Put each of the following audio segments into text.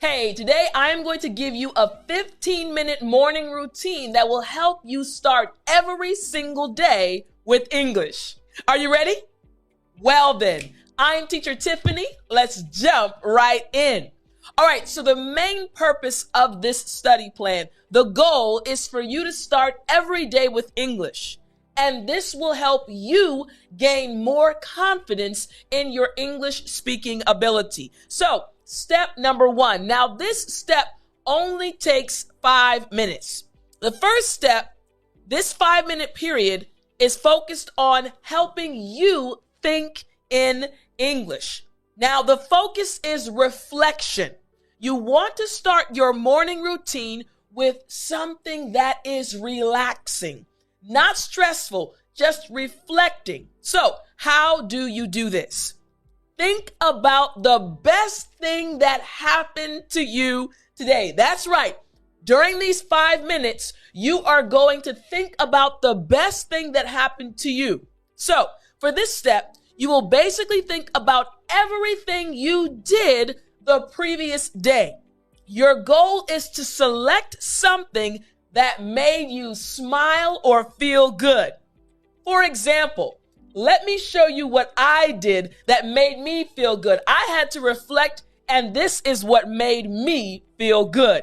Hey, today I am going to give you a 15-minute morning routine that will help you start every single day with English. Are you ready? Well then, I'm Teacher Tiffany. Let's jump right in. All right, so the main purpose of this study plan, the goal is for you to start every day with English. And this will help you gain more confidence in your English speaking ability. So, step number 1. Now, this step only takes 5 minutes. The first step, this 5-minute period, is focused on helping you think in English. Now, the focus is reflection. You want to start your morning routine with something that is relaxing, not stressful, just reflecting. So, how do you do this? Think about the best thing that happened to you today. That's right. During these 5 minutes, you are going to think about the best thing that happened to you. So, for this step, you will basically think about everything you did the previous day. Your goal is to select something that made you smile or feel good. For example, let me show you what I did that made me feel good. I had to reflect, and this is what made me feel good.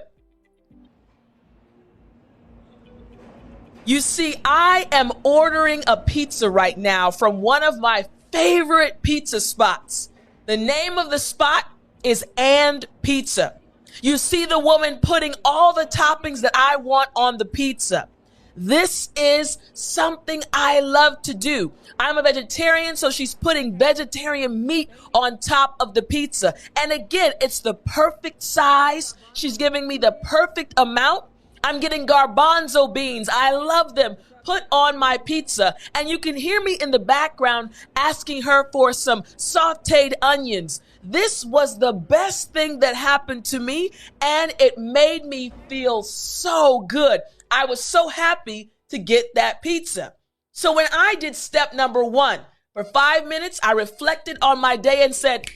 You see, I am ordering a pizza right now from one of my favorite pizza spots. The name of the spot is And Pizza. You see the woman putting all the toppings that I want on the pizza. This is something I love to do. I'm a vegetarian, so she's putting vegetarian meat on top of the pizza. And again, it's the perfect size. She's giving me the perfect amount. I'm getting garbanzo beans. I love them. Put on my pizza. And you can hear me in the background asking her for some sauteed onions. This was the best thing that happened to me, and it made me feel so good. I was so happy to get that pizza. So when I did step number 1, for 5 minutes, I reflected on my day and said,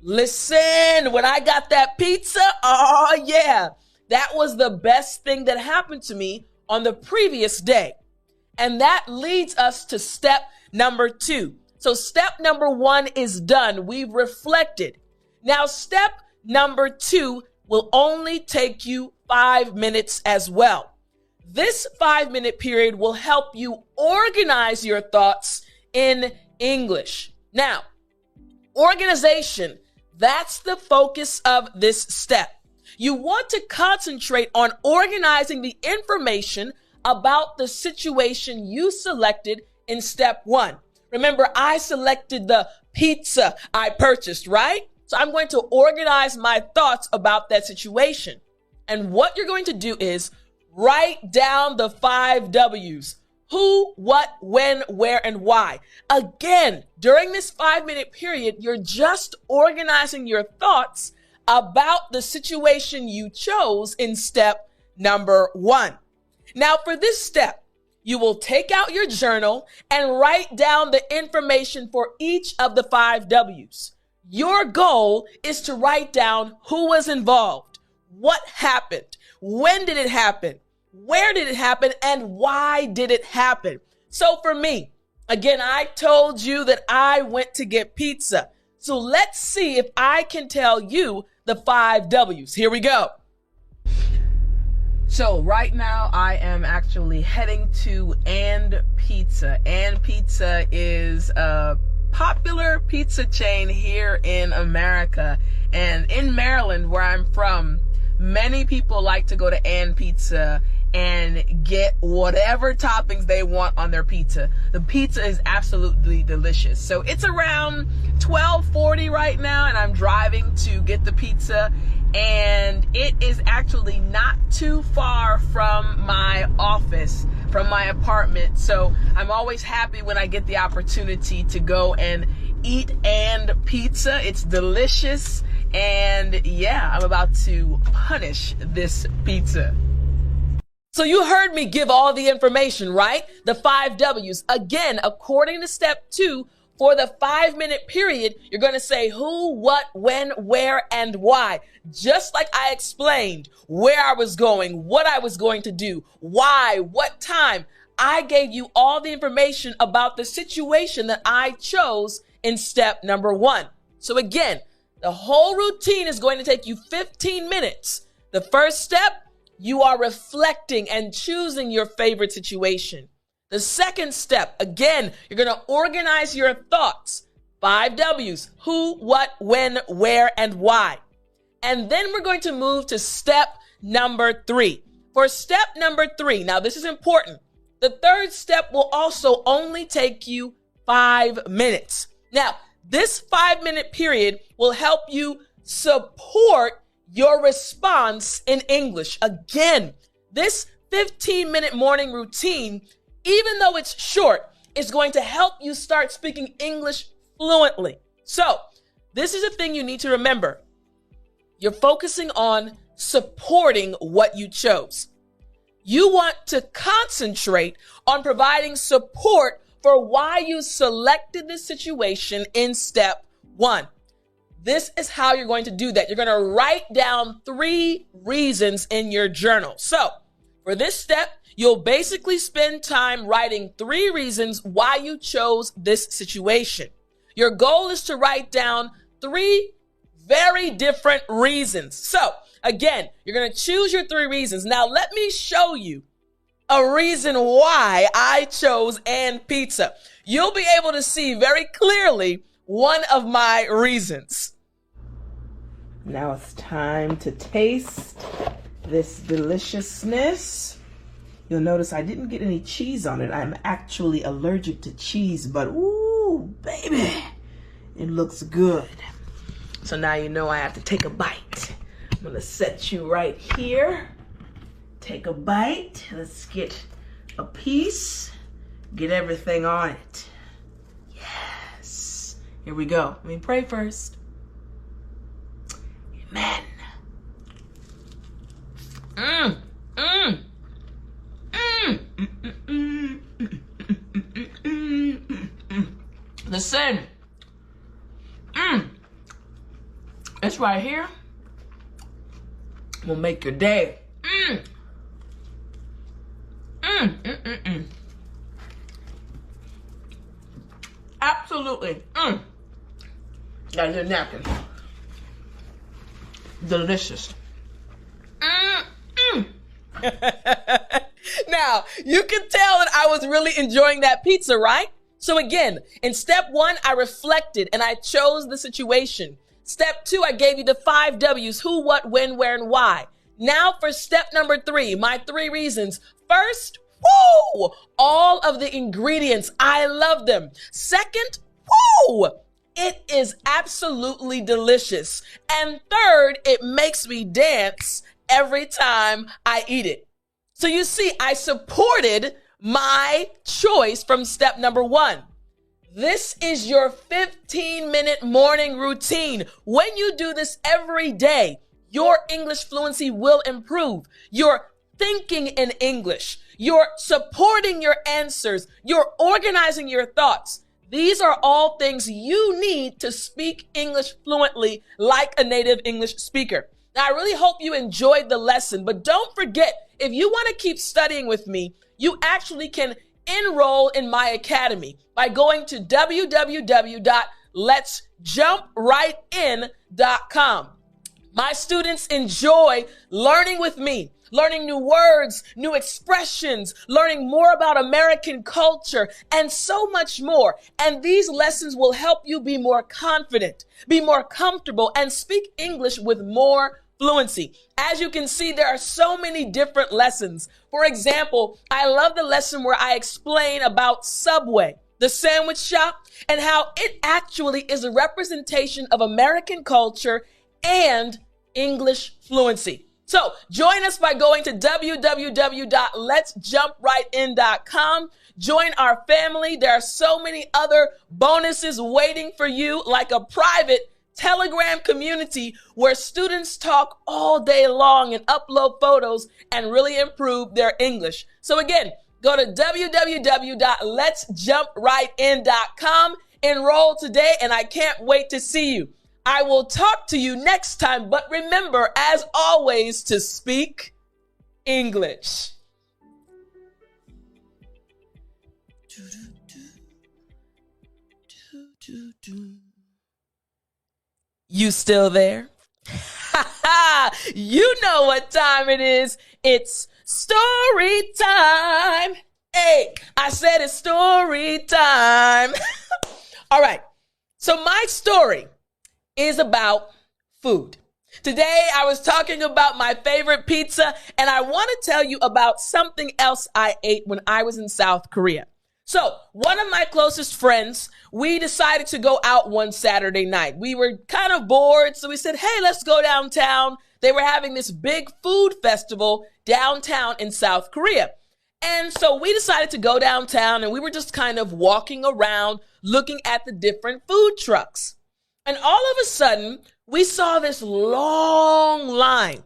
listen, when I got that pizza, oh yeah, that was the best thing that happened to me on the previous day. And that leads us to step number 2. So step number 1 is done. We've reflected. Now, step number 2 will only take you 5 minutes as well. This 5-minute period will help you organize your thoughts in English. Now, organization, that's the focus of this step. You want to concentrate on organizing the information about the situation you selected in step 1. Remember, I selected the pizza I purchased, right? So I'm going to organize my thoughts about that situation. And what you're going to do is write down the 5 W's. Who, what, when, where, and why. Again, during this 5-minute period, you're just organizing your thoughts about the situation you chose in step number 1. Now, for this step, you will take out your journal and write down the information for each of the 5 W's. Your goal is to write down who was involved, what happened, when did it happen, where did it happen, and why did it happen. So for me, again, I told you that I went to get pizza. So let's see if I can tell you the 5 W's. Here we go. So right now I am actually heading to And Pizza. And Pizza is a popular pizza chain here in America. And in Maryland, where I'm from, many people like to go to And Pizza and get whatever toppings they want on their pizza. The pizza is absolutely delicious. So it's around 12:40 right now, and I'm driving to get the pizza, and it is actually not too far from my office, from my apartment. So I'm always happy when I get the opportunity to go and eat And Pizza. It's delicious, and yeah, I'm about to punish this pizza. So you heard me give all the information, right? The 5 W's. Again, according to step 2, for the 5-minute period, you're going to say who, what, when, where, and why. Just like I explained where I was going, what I was going to do, why, what time. I gave you all the information about the situation that I chose in step number 1. So again, the whole routine is going to take you 15 minutes. The first step, you are reflecting and choosing your favorite situation. The second step, again, you're going to organize your thoughts. 5 W's, who, what, when, where, and why. And then we're going to move to step number 3. For step number 3, now this is important. The third step will also only take you 5 minutes. Now, this 5-minute period will help you support your response in English. Again, this 15-minute morning routine, even though it's short, is going to help you start speaking English fluently. So, this is a thing you need to remember. You're focusing on supporting what you chose. You want to concentrate on providing support for why you selected this situation in step 1. This is how you're going to do that. You're going to write down 3 reasons in your journal. So, for this step, you'll basically spend time writing 3 reasons why you chose this situation. Your goal is to write down 3 very different reasons. So, again, you're going to choose your 3 reasons. Now, let me show you a reason why I chose and pizza. You'll be able to see very clearly one of my reasons. Now it's time to taste this deliciousness. You'll notice I didn't get any cheese on it. I'm actually allergic to cheese, but ooh, baby, it looks good. So now you know I have to take a bite. I'm gonna set you right here. Take a bite. Let's get a piece. Get everything on it. Yes. Here we go. Let me pray first. Amen. Listen. It's right here. Will make your day. Absolutely. Got your napkin. Delicious. Now, you can tell that I was really enjoying that pizza, right? So again, in step 1, I reflected and I chose the situation. Step 2, I gave you the 5 W's, who, what, when, where, and why. Now for step number 3, my 3 reasons. First, woo, all of the ingredients, I love them. Second, woo, it is absolutely delicious. And third, it makes me dance every time I eat it. So you see, I supported my choice from step number 1. This is your 15-minute morning routine. When you do this every day, your English fluency will improve. You're thinking in English. You're supporting your answers. You're organizing your thoughts. These are all things you need to speak English fluently like a native English speaker. Now, I really hope you enjoyed the lesson, but don't forget, if you want to keep studying with me, you actually can enroll in my academy by going to www.letsjumprightin.com. My students enjoy learning with me, learning new words, new expressions, learning more about American culture, and so much more. And these lessons will help you be more confident, be more comfortable, and speak English with more fluency. As you can see, there are so many different lessons. For example, I love the lesson where I explain about Subway, the sandwich shop, and how it actually is a representation of American culture and English fluency. So join us by going to www.letsjumprightin.com. Join our family. There are so many other bonuses waiting for you, like a private Telegram community where students talk all day long and upload photos and really improve their English. So again, go to www.letsjumprightin.com enroll today, and I can't wait to see you. I will talk to you next time, but remember, as always, to speak English. You still there? You know what time it is. It's story time. Hey, I said it's story time. All right. So my story is about food. Today, I was talking about my favorite pizza, and I want to tell you about something else I ate when I was in South Korea. So one of my closest friends, we decided to go out one Saturday night. We were kind of bored, so we said, hey, let's go downtown. They were having this big food festival downtown in South Korea. And so we decided to go downtown, and we were just kind of walking around looking at the different food trucks. And all of a sudden, we saw this long line.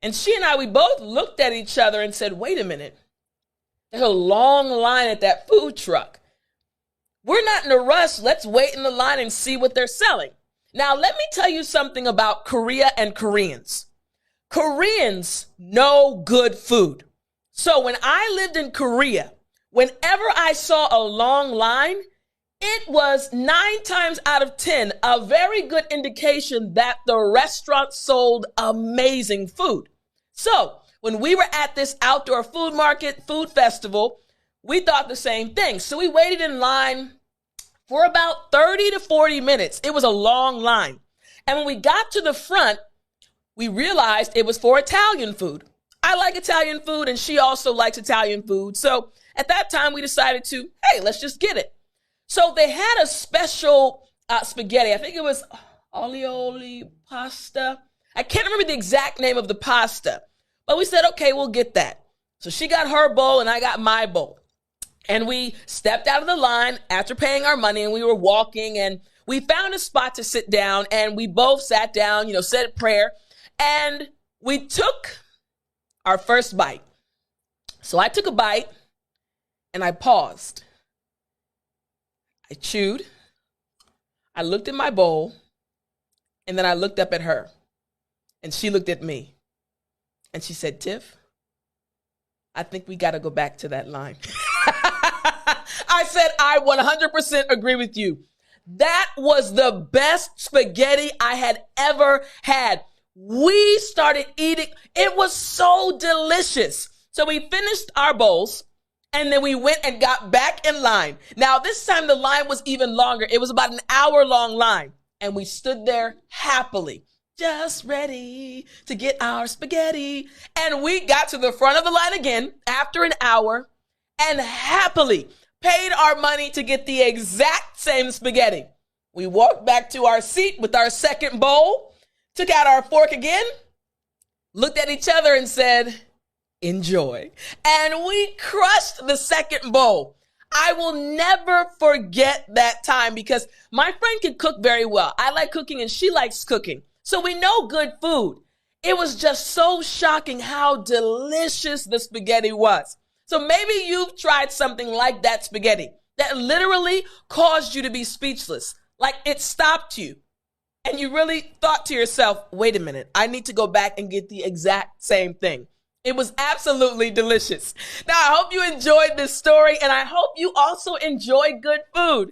And she and I, we both looked at each other and said, wait a minute. There's a long line at that food truck. We're not in a rush. Let's wait in the line and see what they're selling. Now, let me tell you something about Korea and Koreans. Koreans know good food. So when I lived in Korea, whenever I saw a long line, it was 9 times out of 10 a very good indication that the restaurant sold amazing food. So when we were at this outdoor food market, food festival, we thought the same thing. So we waited in line for about 30 to 40 minutes. It was a long line. And when we got to the front, we realized it was for Italian food. I like Italian food, and she also likes Italian food. So at that time, we decided to, hey, let's just get it. So they had a special spaghetti. I think it was alioli pasta. I can't remember the exact name of the pasta. But we said, okay, we'll get that. So she got her bowl and I got my bowl. And we stepped out of the line after paying our money, and we were walking, and we found a spot to sit down, and we both sat down, said a prayer, and we took our first bite. So I took a bite and I paused. I chewed. I looked at my bowl, and then I looked up at her, and she looked at me. And she said, Tiff, I think we got to go back to that line. I said, I 100% agree with you. That was the best spaghetti I had ever had. We started eating. It was so delicious. So we finished our bowls, and then we went and got back in line. Now, this time the line was even longer. It was about an hour-long line. And we stood there happily, just ready to get our spaghetti. And we got to the front of the line again after an hour and happily paid our money to get the exact same spaghetti. We walked back to our seat with our second bowl, took out our fork again, looked at each other and said, enjoy. And we crushed the second bowl. I will never forget that time because my friend can cook very well. I like cooking and she likes cooking. So we know good food. It was just so shocking how delicious the spaghetti was. So maybe you've tried something like that spaghetti that literally caused you to be speechless. Like it stopped you. And you really thought to yourself, wait a minute, I need to go back and get the exact same thing. It was absolutely delicious. Now, I hope you enjoyed this story, and I hope you also enjoy good food.